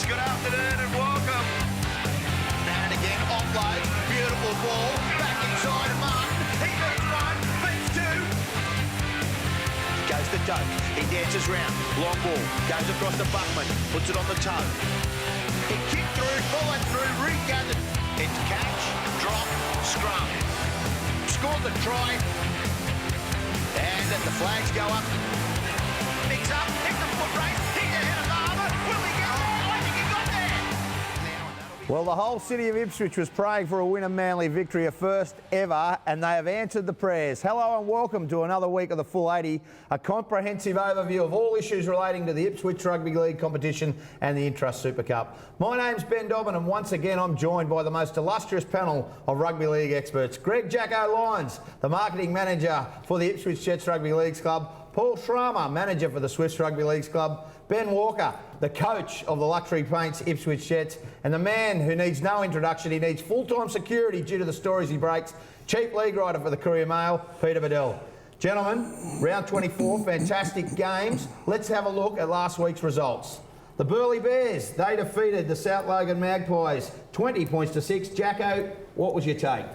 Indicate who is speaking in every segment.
Speaker 1: Good afternoon and welcome. And again, offload. Beautiful ball. Back inside Martin. He beats one, beats two. Goes to Doak. He dances round. Long ball. Goes across to Buckman. Puts it on the toe. He kicked through, followed through, regathered. It's catch, drop, scrum. Scored the try. And as the flags go up, mix up, hit the foot race, he's ahead of Barber. Will he get there? I think he got there.
Speaker 2: Well, the whole city of Ipswich was praying for a Wynnum Manly victory, a first ever, and they have answered the prayers. Hello and welcome to another week of the Full 80, a comprehensive overview of all issues relating to the Ipswich Rugby League competition and the Intrust Super Cup. My name's Ben Dobbin, and once again I'm joined by the most illustrious panel of rugby league experts. Greg Jacko Lyons, the marketing manager for the Ipswich Jets Rugby Leagues Club. Paul Schramer, manager for the Swifts Rugby Leagues Club. Ben Walker, the coach of the Luxury Paints Ipswich Jets, and the man who needs no introduction, he needs full-time security due to the stories he breaks, chief league writer for the Courier Mail, Peter Bedell. Gentlemen, round 24, fantastic games. Let's have a look at last week's results. The Burleigh Bears, they defeated the South Logan Magpies 20 points to 6. Jacko, what was your take?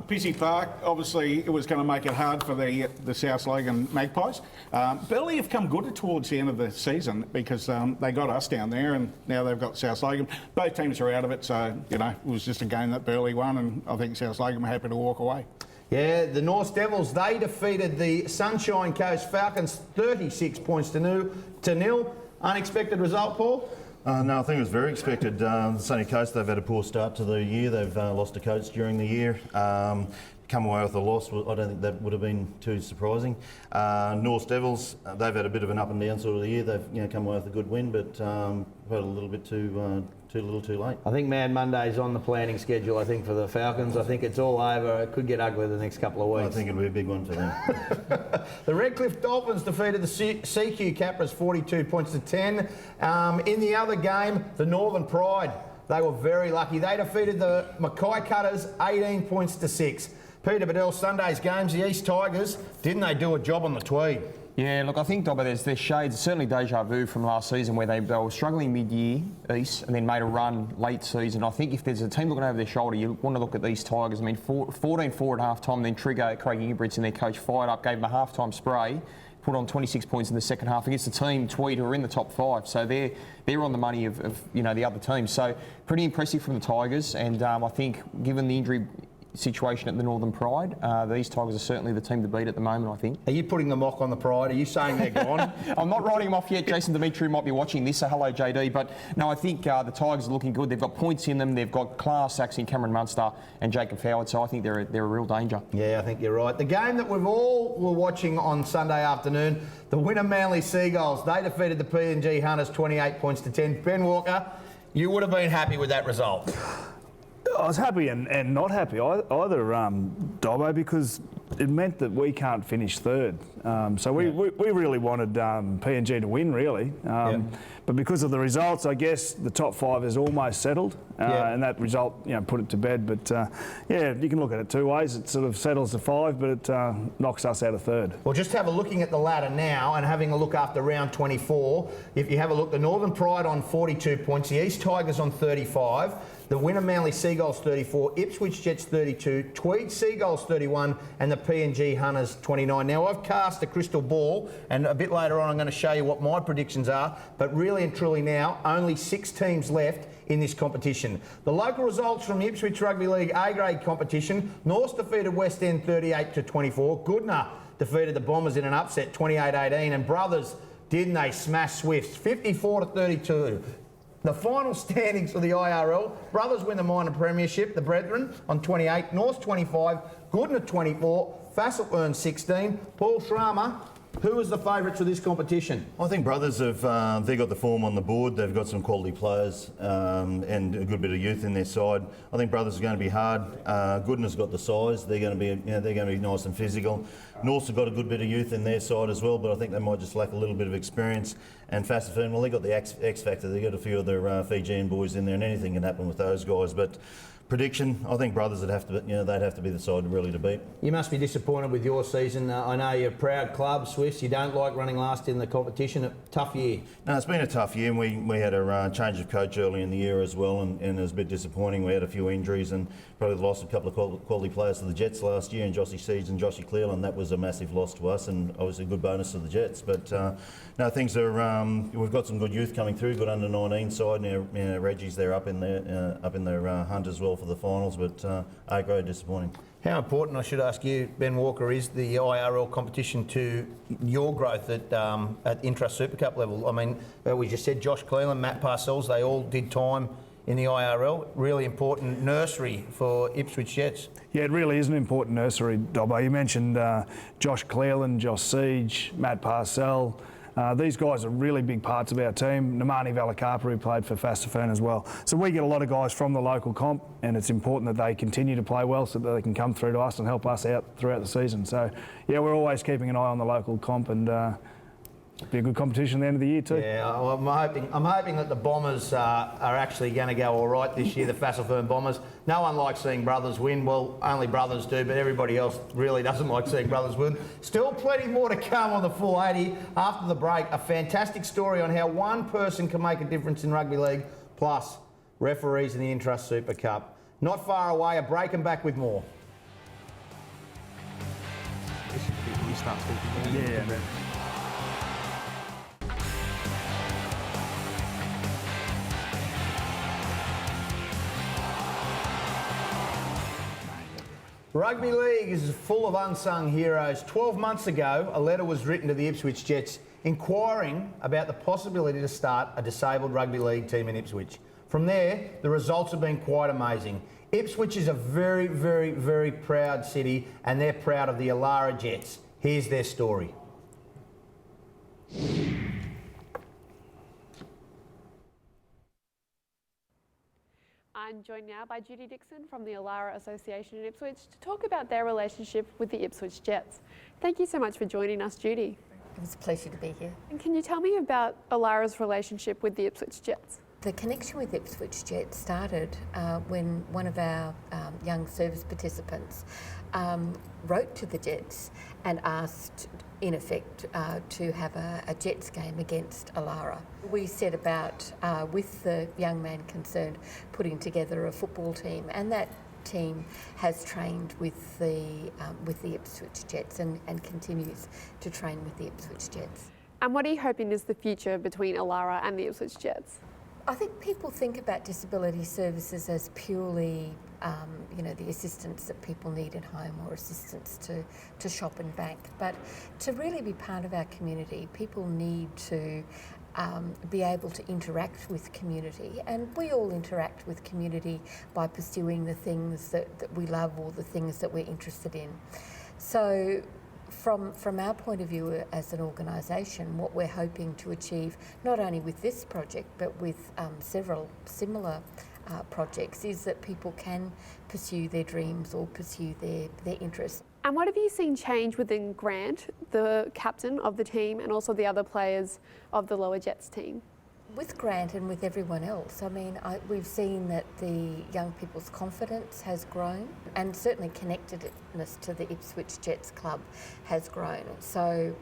Speaker 3: Pissy Park, obviously, it was going to make it hard for the South Logan Magpies. Burleigh have come good towards the end of the season because they got us down there and now they've got South Logan. Both teams are out of it, so, you know, it was just a game that Burleigh won and I think South Logan were happy to walk away.
Speaker 2: Yeah, the North Devils, they defeated the Sunshine Coast Falcons 36 points to nil. Unexpected result, Paul?
Speaker 4: No, I think it was very expected. Sunny Coast, they've had a poor start to the year. They've lost a coach during the year. Come away with a loss, I don't think that would have been too surprising. North Devils, they've had a bit of an up and down sort of the year. They've come away with a good win, but had a little bit too little too late.
Speaker 2: I think Mad Monday's on the planning schedule, I think, for the Falcons. I think it's all over. It could get ugly the next couple of weeks.
Speaker 4: I think it'll be a big one for them.
Speaker 2: The Redcliffe Dolphins defeated the CQ Capras 42 points to 10. In the other game, the Northern Pride, they were very lucky. They defeated the Mackay Cutters 18 points to 6. Peter Bedell, Sunday's games, the East Tigers, didn't they do a job on the Tweed?
Speaker 5: Yeah, look, I think, Dobber, there's shades, certainly deja vu from last season where they were struggling mid-year, East, and then made a run late season. I think if there's a team looking over their shoulder, you want to look at these Tigers. I mean, 14-4 at half-time, then Trigger, Craig Ingebrigtsen, their coach, fired up, gave them a half-time spray, put on 26 points in the second half against a team, Tweed, who are in the top 5. So they're on the money of you know, the other teams. So pretty impressive from the Tigers, and I think given the injury situation at the Northern Pride, these Tigers are certainly the team to beat at the moment, I think.
Speaker 2: Are you putting the mock on the Pride? Are you saying they're gone?
Speaker 5: I'm not writing them off yet. Jason Dimitri might be watching this, so hello JD. But no, I think the Tigers are looking good. They've got points in them. They've got class acts in Cameron Munster and Jacob Howard, so I think they're a real danger.
Speaker 2: Yeah, I think you're right. The game that we've all were watching on Sunday afternoon, the Wynnum Manly Seagulls, they defeated the PNG Hunters 28 points to 10. Ben Walker, you would have been happy with that result.
Speaker 6: I was happy and not happy either, Dobbo, because it meant that we can't finish third. So we really wanted PNG to win, really. But because of the results, I guess the top 5 is almost settled, and that result, put it to bed. But yeah, you can look at it two ways. It sort of settles the 5, but it knocks us out of third.
Speaker 2: Well, just have a looking at the ladder now and having a look after round 24. If you have a look, the Northern Pride on 42 points, the East Tigers on 35. The Wynnum Manly Seagulls 34, Ipswich Jets 32, Tweed Seagulls 31 and the PNG Hunters 29. Now I've cast a crystal ball and a bit later on I'm going to show you what my predictions are, but really and truly now only 6 teams left in this competition. The local results from the Ipswich Rugby League A-grade competition: Norths defeated West End 38-24, Goodna defeated the Bombers in an upset 28-18, and Brothers, didn't they smash Swifts 54-32. The final standings for the IRL: Brothers win the minor premiership, the Brethren on 28, Norths 25, Goodna 24, Fassel earns 16. Paul Schramer, who was the favourites for this competition?
Speaker 4: I think Brothers have they got the form on the board. They've got some quality players and a good bit of youth in their side. I think Brothers are going to be hard. Goodna's got the size. They're going to be nice and physical. Norths have got a good bit of youth in their side as well, but I think they might just lack a little bit of experience. And Fassifern, well, they got the X factor. They got a few of their Fijian boys in there, and anything can happen with those guys. But prediction, I think Brothers would have to, they'd have to be the side really to beat.
Speaker 2: You must be disappointed with your season. I know you're a proud club, Swifts. You don't like running last in the competition. A tough year.
Speaker 4: No, it's been a tough year, and we had a change of coach early in the year as well, and it was a bit disappointing. We had a few injuries and probably lost a couple of quality players to the Jets last year, and Joshy Seeds and Joshy Clearland. That was a massive loss to us, and obviously a good bonus to the Jets. But no, things are. We've got some good youth coming through. Good under 19 side. Now Reggie's there up in their hunt as well for the finals. But A grade disappointing.
Speaker 2: How important, I should ask you, Ben Walker, is the IRL competition to your growth at Intrust Super Cup level? I mean, we just said Josh Cleland, Matt Parcells, they all did time in the IRL. Really important nursery for Ipswich Jets.
Speaker 6: Yeah, it really is an important nursery, Dobbo. You mentioned Josh Cleland, Josh Siege, Matt Parcell. These guys are really big parts of our team. Namani Valakapa, who played for Fassifern as well. So we get a lot of guys from the local comp, and it's important that they continue to play well so that they can come through to us and help us out throughout the season. So, yeah, we're always keeping an eye on the local comp, and be a good competition at the end of the year too.
Speaker 2: Yeah, I'm hoping that the Bombers are actually going to go all right this year, the Fassifern Bombers. No one likes seeing Brothers win. Well, only Brothers do, but everybody else really doesn't like seeing Brothers win. Still plenty more to come on the Full 80 after the break. A fantastic story on how one person can make a difference in rugby league, plus referees in the Intrust Super Cup. Not far away, a break and back with more.
Speaker 6: Yeah.
Speaker 2: Rugby league is full of unsung heroes. 12 months ago, a letter was written to the Ipswich Jets inquiring about the possibility to start a disabled rugby league team in Ipswich. From there, the results have been quite amazing. Ipswich is a very, very, very proud city, and they're proud of the Alara Jets. Here's their story.
Speaker 7: I'm joined now by Judy Dixon from the Alara Association in Ipswich to talk about their relationship with the Ipswich Jets. Thank you so much for joining us, Judy.
Speaker 8: It was a pleasure to be here.
Speaker 7: And can you tell me about Alara's relationship with the Ipswich Jets?
Speaker 8: The connection with Ipswich Jets started when one of our young service participants wrote to the Jets and asked, in effect, to have a Jets game against Alara. We set about, with the young man concerned, putting together a football team, and that team has trained with the Ipswich Jets and continues to train with the Ipswich Jets.
Speaker 7: And what are you hoping is the future between Alara and the Ipswich Jets?
Speaker 8: I think people think about disability services as purely, the assistance that people need at home or assistance to shop and bank. But to really be part of our community, people need to be able to interact with community. And we all interact with community by pursuing the things that we love or the things that we're interested in. So from our point of view as an organisation, what we're hoping to achieve, not only with this project but with several similar projects, is that people can pursue their dreams or pursue their interests.
Speaker 7: And what have you seen change within Grant, the captain of the team, and also the other players of the Lower Jets team?
Speaker 8: With Grant and with everyone else, we've seen that the young people's confidence has grown, and certainly connectedness to the Ipswich Jets club has grown. So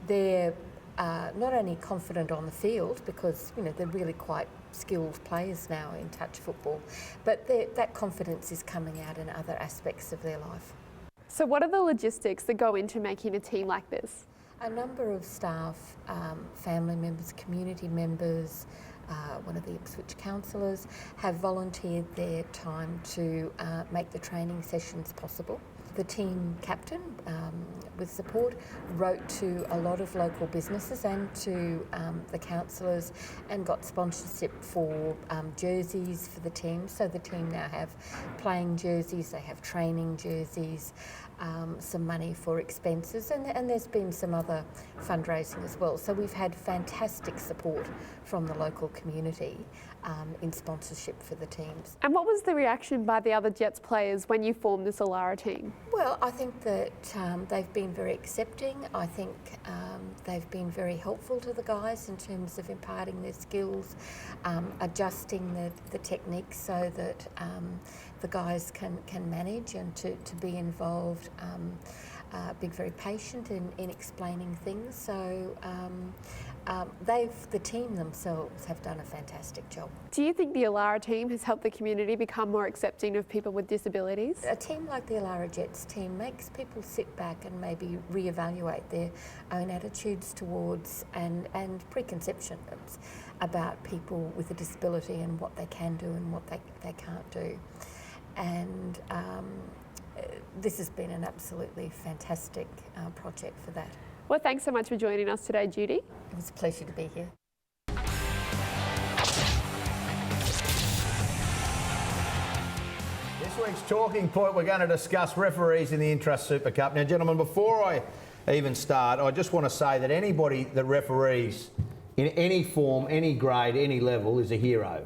Speaker 8: they're not only confident on the field, because they're really quite skilled players now in touch football, but that confidence is coming out in other aspects of their life.
Speaker 7: So what are the logistics that go into making a team like this?
Speaker 8: A number of staff, family members, community members, one of the Ipswich councillors have volunteered their time to make the training sessions possible. The team captain, with support, wrote to a lot of local businesses and to the councillors and got sponsorship for jerseys for the team. So the team now have playing jerseys, they have training jerseys, some money for expenses, and there's been some other fundraising as well. So we've had fantastic support from the local community in sponsorship for the teams.
Speaker 7: And what was the reaction by the other Jets players when you formed this Alara team?
Speaker 8: Well, I think that they've been very accepting. I think they've been very helpful to the guys in terms of imparting their skills, adjusting the techniques so that the guys can manage and to be involved, being very patient in explaining things. So the team themselves have done a fantastic job.
Speaker 7: Do you think the Alara team has helped the community become more accepting of people with disabilities?
Speaker 8: A team like the Alara Jets team makes people sit back and maybe reevaluate their own attitudes towards and preconceptions about people with a disability and what they can do and what they can't do. And this has been an absolutely fantastic project for that.
Speaker 7: Well, thanks so much for joining us today, Judy.
Speaker 8: It was a pleasure to be here.
Speaker 2: This week's talking point, we're going to discuss referees in the Intrust Super Cup. Now, gentlemen, before I even start, I just want to say that anybody that referees in any form, any grade, any level is a hero.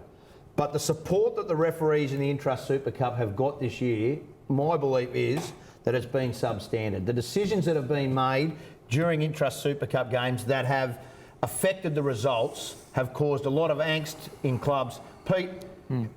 Speaker 2: But the support that the referees in the Intrust Super Cup have got this year, my belief is that it's been substandard. The decisions that have been made during Intrust Super Cup games that have affected the results have caused a lot of angst in clubs. Pete,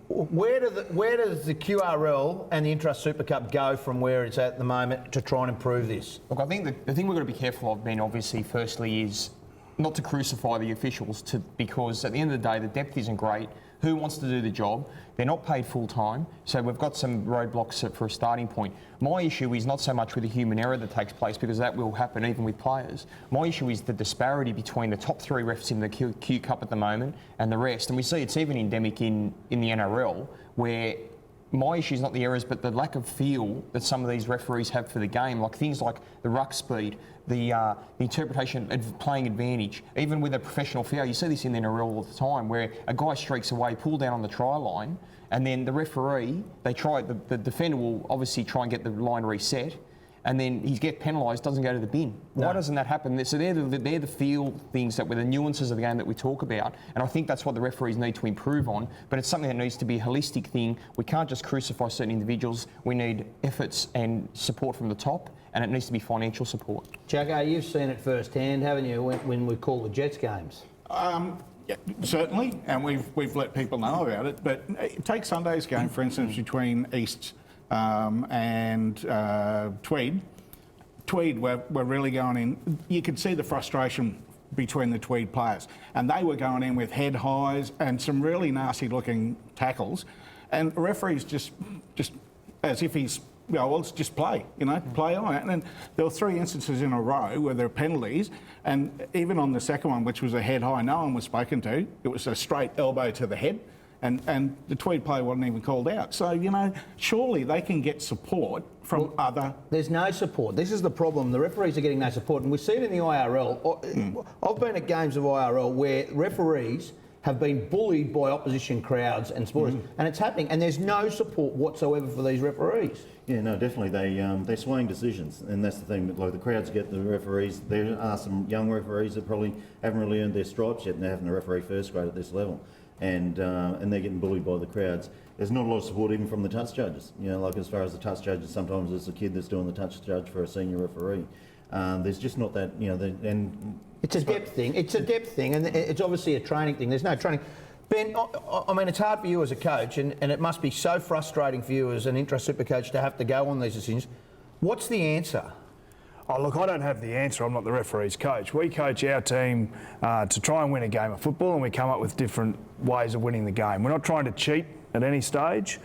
Speaker 2: where does the QRL and the Intrust Super Cup go from where it's at the moment to try and improve this?
Speaker 5: Look, I think the thing we've got to be careful of, Ben, obviously, firstly, is not to crucify the officials because at the end of the day, the depth isn't great. Who wants to do the job? They're not paid full time, so we've got some roadblocks for a starting point. My issue is not so much with the human error that takes place, because that will happen even with players. My issue is the disparity between the top three refs in the Q Cup at the moment and the rest, and we see it's even endemic in the NRL, where my issue is not the errors, but the lack of feel that some of these referees have for the game, like things like the ruck speed, the interpretation of playing advantage. Even with a professional foul, you see this in the NRL all the time, where a guy streaks away, pull down on the try line, and then the referee, the defender will obviously try and get the line reset, and then he gets penalised, doesn't go to the bin. Why doesn't that happen? So they're the feel things that were the nuances of the game that we talk about, and I think that's what the referees need to improve on, but it's something that needs to be a holistic thing. We can't just crucify certain individuals. We need efforts and support from the top, and it needs to be financial support.
Speaker 2: Jacko, you've seen it firsthand, haven't you, when we call the Jets games?
Speaker 3: Yeah, certainly, and we've let people know about it, but take Sunday's game, for instance, between East and Tweed. Tweed were really going in. You could see the frustration between the Tweed players, and they were going in with head highs and some really nasty looking tackles, and the referee's just as if he's, well, let's just play, play on it. And then there were 3 instances in a row where there were penalties, and even on the second one, which was a head high, no one was spoken to. It was a straight elbow to the head. And the Tweed player wasn't even called out. So, surely they can get support from other...
Speaker 2: There's no support. This is the problem. The referees are getting no support. And we see it in the IRL. I've been at games of IRL where referees have been bullied by opposition crowds and supporters. And it's happening. And there's no support whatsoever for these referees.
Speaker 4: Yeah, no, definitely. They're swaying decisions, and that's the thing. Like, the crowds get the referees. There are some young referees that probably haven't really earned their stripes yet, and they're having to referee first grade at this level. And they're getting bullied by the crowds. There's not a lot of support even from the touch judges. Like as far as the touch judges, sometimes it's a kid that's doing the touch judge for a senior referee. There's just not that, and
Speaker 2: it's a depth thing. It's a depth thing, and it's obviously a training thing. There's no training. Ben, I mean, it's hard for you as a coach, and it must be so frustrating for you as an Intrust Super coach to have to go on these decisions. What's the answer?
Speaker 6: Oh, look, I don't have the answer. I'm not the referee's coach. We coach our team to try and win a game of football, and we come up with different ways of winning the game. We're not trying to cheat at any stage.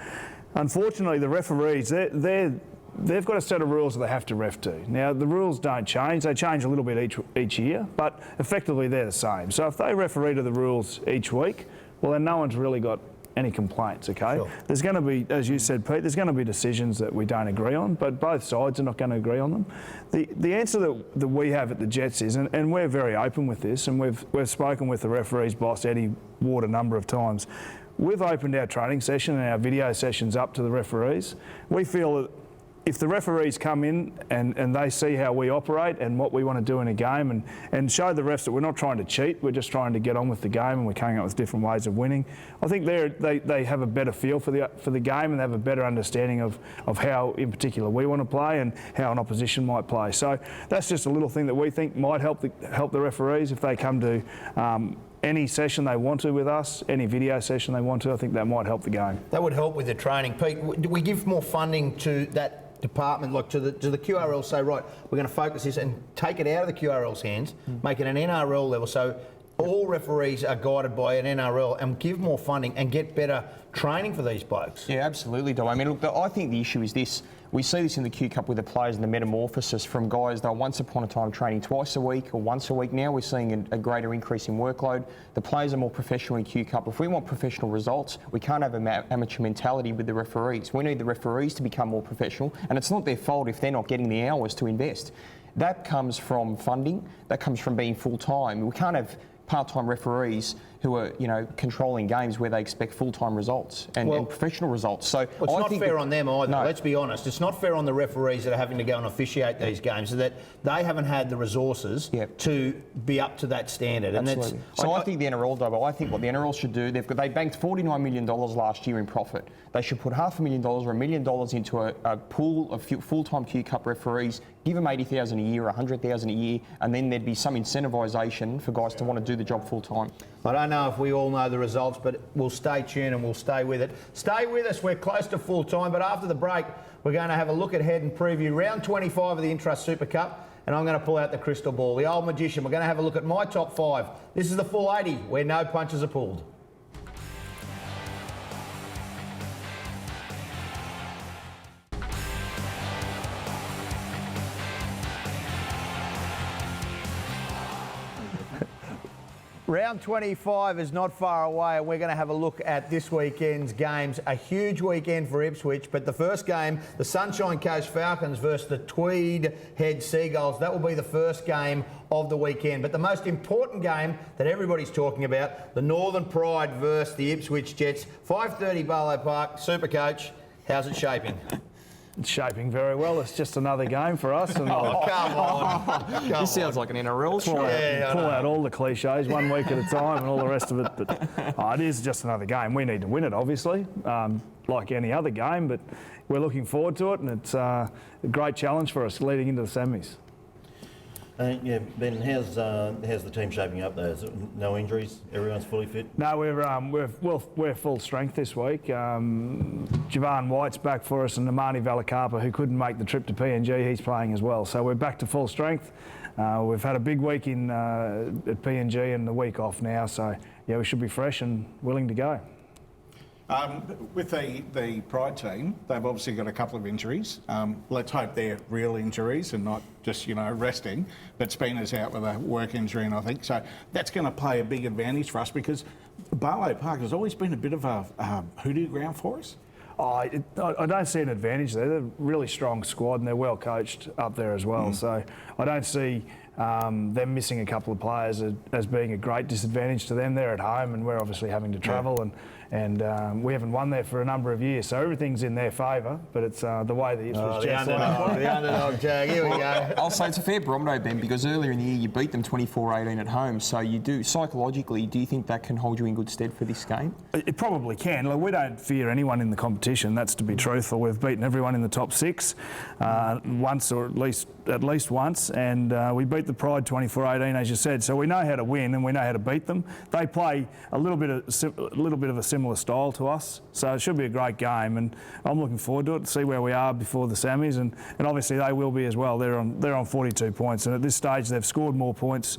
Speaker 6: Unfortunately, the referees, they've got a set of rules that they have to ref to. Now, the rules don't change. They change a little bit each year, but effectively they're the same. So if they referee to the rules each week, well, then no one's really got any complaints, okay?
Speaker 2: Sure.
Speaker 6: There's going to be, as you said, Pete, there's going to be decisions that we don't agree on, but both sides are not going to agree on them. The answer that we have at the Jets is, and we're very open with this, and we've spoken with the referee's boss, Eddie Ward, a number of times. We've opened our training session and our video sessions up to the referees. We feel that if the referees come in and they see how we operate and what we want to do in a game and show the refs that we're not trying to cheat, we're just trying to get on with the game and we're coming up with different ways of winning, I think they have a better feel for the game and they have a better understanding of how in particular we want to play and how an opposition might play. So that's just a little thing that we think might help the referees if they come to any session they want to with us, any video session they want to. I think that might help the game.
Speaker 2: That would help with the training. Pete, do we give more funding to that department, like to the QRL, say, right, we're going to focus this and take it out of the QRL's hands, make it an NRL level, so all referees are guided by an NRL, and give more funding and get better training for these blokes?
Speaker 5: Yeah, absolutely, Dom. I mean, look, I think the issue is this. We see this in the Q Cup with the players and the metamorphosis from guys that were once upon a time training twice a week or once a week. Now we're seeing a greater increase in workload. The players are more professional in Q Cup. If we want professional results, we can't have an amateur mentality with the referees. We need the referees to become more professional, and it's not their fault if they're not getting the hours to invest. That comes from funding. That comes from being full-time. We can't have part-time referees who are, controlling games where they expect full-time results and professional results. So
Speaker 2: it's not fair on them either. No. Let's be honest. It's not fair on the referees that are having to go and officiate these games, so that they haven't had the resources to be up to that standard.
Speaker 5: Absolutely.
Speaker 2: And
Speaker 5: so I think the NRL, though, I think what the NRL should do, they banked $49 million last year in profit. They should put $500,000 or $1 million into a pool of full-time Q Cup referees, give them $80,000 a year, $100,000 a year, and then there'd be some incentivisation for guys to want to do the job full-time.
Speaker 2: I don't know if we all know the results, but we'll stay tuned and we'll stay with it. Stay with us. We're close to full time, but after the break, we're going to have a look ahead and preview round 25 of the Intrust Super Cup, and I'm going to pull out the crystal ball, the old magician. We're going to have a look at my top 5. This is the full 80, where no punches are pulled. Round 25 is not far away, and we're going to have a look at this weekend's games. A huge weekend for Ipswich, but the first game, the Sunshine Coast Falcons versus the Tweed Head Seagulls, that will be the first game of the weekend. But the most important game that everybody's talking about, the Northern Pride versus the Ipswich Jets. 5:30 Barlow Park, Supercoach. How's it shaping?
Speaker 6: It's shaping very well. It's just another game for us. And
Speaker 2: come on.
Speaker 5: This sounds like an NRL show.
Speaker 6: Pull out all the cliches 1 week at a time and all the rest of it. But it is just another game. We need to win it, obviously, like any other game. But we're looking forward to it, and it's a great challenge for us leading into the semis.
Speaker 4: Ben, how's the team shaping up though? No injuries? Everyone's fully fit?
Speaker 6: No, we're full strength this week. Javan White's back for us, and Namani Valakapa, who couldn't make the trip to PNG, he's playing as well. So we're back to full strength. We've had a big week at PNG and the week off now. So we should be fresh and willing to go.
Speaker 3: With the Pride team, they've obviously got a couple of injuries. Let's hope they're real injuries and not just, resting. But Spina's out with a work injury, and I think so that's going to play a big advantage for us, because Barlow Park has always been a bit of a hoodoo ground for us.
Speaker 6: I don't see an advantage there. They're a really strong squad and they're well coached up there as well. So I don't see them missing a couple of players as being a great disadvantage to them. They're at home and we're obviously having to travel, and we haven't won there for a number of years. So everything's in their favour, but it's the way the Ipswich Jets like.
Speaker 2: The underdog, Jag. Here we go.
Speaker 5: I'll say it's a fair barometer, Ben, because earlier in the year you beat them 24-18 at home. So you do, psychologically, do you think that can hold you in good stead for this game?
Speaker 6: It probably can. Look, we don't fear anyone in the competition. That's to be truthful. We've beaten everyone in the top 6 once, or at least once, and we beat the Pride 24-18, as you said. So we know how to win and we know how to beat them. They play a little bit of a similar style to us, so it should be a great game. And I'm looking forward to it, to see where we are before the semis, and obviously they will be as well. They're on 42 points, and at this stage they've scored more points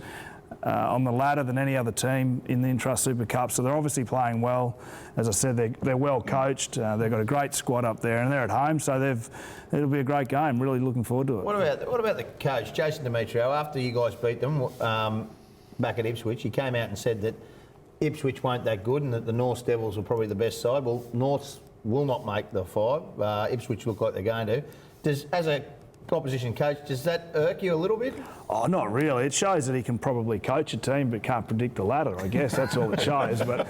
Speaker 6: on the ladder than any other team in the Intrust Super Cup. So they're obviously playing well. As I said, they're well coached. They've got a great squad up there, and they're at home, so it'll be a great game. Really looking forward to it.
Speaker 2: What about the coach, Jason Demetrio? After you guys beat them back at Ipswich, he came out and said that Ipswich weren't that good and that the North Devils were probably the best side. Well, Norths will not make the 5. Ipswich look like they're going to. As a opposition coach, does that irk you a little bit?
Speaker 6: Oh, not really. It shows that he can probably coach a team but can't predict the ladder, I guess. That's all it shows. But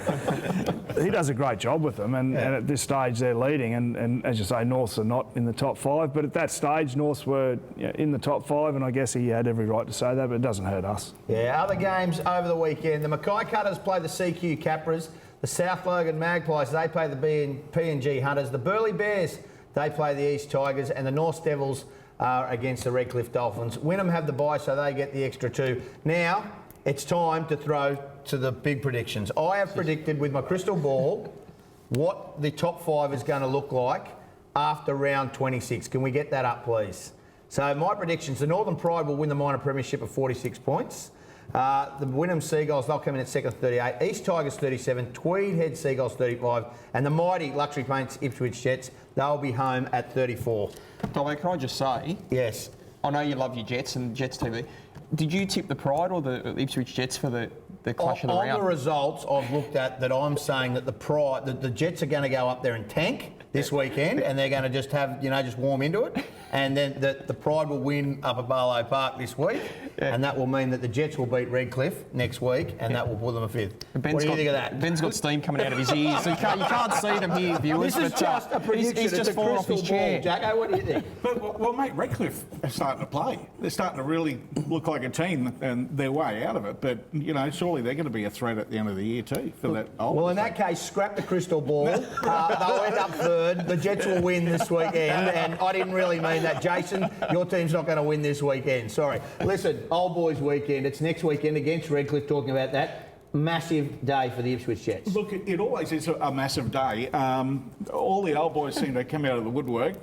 Speaker 6: he does a great job with them. And at this stage, they're leading. And as you say, Norths are not in the top 5. But at that stage, Norths were in the top 5. And I guess he had every right to say that, but it doesn't hurt us.
Speaker 2: Yeah, other games over the weekend. The Mackay Cutters play the CQ Capras. The South Logan Magpies, they play the PNG Hunters. The Burleigh Bears, they play the East Tigers. And the North Devils are against the Redcliffe Dolphins. Wynnum have the bye, so they get the extra 2. Now, it's time to throw to the big predictions. I have predicted with my crystal ball what the top 5 is going to look like after round 26. Can we get that up, please? So my predictions, the Northern Pride will win the minor premiership at 46 points. The Wynnum Seagulls, they'll come in at second 38. East Tigers 37. Tweed Head Seagulls 35. And the mighty Luxury Paints Ipswich Jets, they'll be home at 34.
Speaker 5: Dobbo, can I just say?
Speaker 2: Yes.
Speaker 5: I know you love your Jets and Jets TV. Did you tip the Pride or the Ipswich Jets for the clash of the round?
Speaker 2: On the results I've looked at, that I'm saying that the Jets are going to go up there and tank this weekend, and they're going to just have, just warm into it. And then the Pride will win up at Barlow Park this week, and that will mean that the Jets will beat Redcliffe next week, and that will put them a 5th. What do you think of that?
Speaker 5: Ben's got steam coming out of his ears, so you can't see them here, viewers.
Speaker 2: This is just a prediction.
Speaker 5: He's just
Speaker 2: it's a
Speaker 5: fallen off his
Speaker 2: crystal
Speaker 5: chair.
Speaker 2: ball. Jacko, what do you think?
Speaker 3: Well, mate, Redcliffe are starting to play. They're starting to really look like a team and their way out of it. But, surely they're going to be a threat at the end of the year too for that.
Speaker 2: Well, in that case, scrap the crystal ball. They'll end up 3rd. The Jets will win this weekend. And I didn't really mean that. Jason, your team's not going to win this weekend. Sorry. Listen, Old Boys weekend. It's next weekend against Redcliffe, talking about that. Massive day for the Ipswich Jets.
Speaker 3: Look, it always is a massive day. All the old boys seem to come out of the woodwork.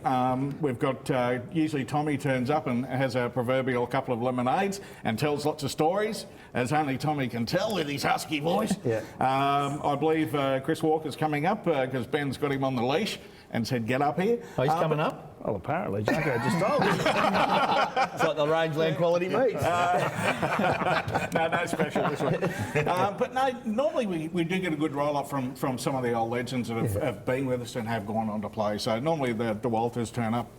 Speaker 3: We've got, usually Tommy turns up and has a proverbial couple of lemonades and tells lots of stories, as only Tommy can tell with his husky voice.
Speaker 2: Yeah.
Speaker 3: I believe Chris Walker's coming up because Ben's got him on the leash and said, get up here.
Speaker 2: Oh, he's coming up?
Speaker 6: Well, apparently, Jacko just told me.
Speaker 2: It's like the Rangeland quality meat.
Speaker 3: No special this week. But no, normally we do get a good roll-up from some of the old legends that have been with us and have gone on to play. So normally the Walters turn up.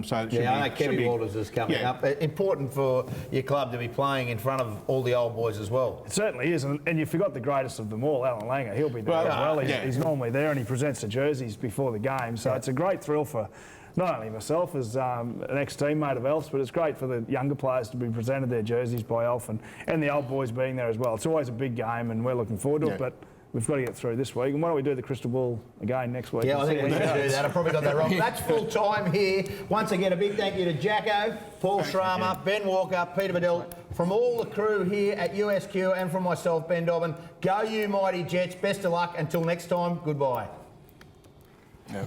Speaker 3: So it should
Speaker 2: I know
Speaker 3: be,
Speaker 2: Kevin Walters is coming up. Important for your club to be playing in front of all the old boys as well.
Speaker 6: It certainly is. And you forgot the greatest of them all, Alan Langer. He'll be there as well. He's normally there, and he presents the jerseys before the game. So it's a great thrill for not only myself as an ex-teammate of Elf's, but it's great for the younger players to be presented their jerseys by Elf and the old boys being there as well. It's always a big game, and we're looking forward to it, but we've got to get through this week. And why don't we do the crystal ball again next week?
Speaker 2: Yeah, I think we should do that. I probably got that wrong. That's full time here. Once again, a big thank you to Jacko, Paul Schramer, Ben Walker, Peter Bedell, from all the crew here at USQ, and from myself, Ben Dobbin. Go you mighty Jets. Best of luck. Until next time, goodbye.
Speaker 3: Yeah.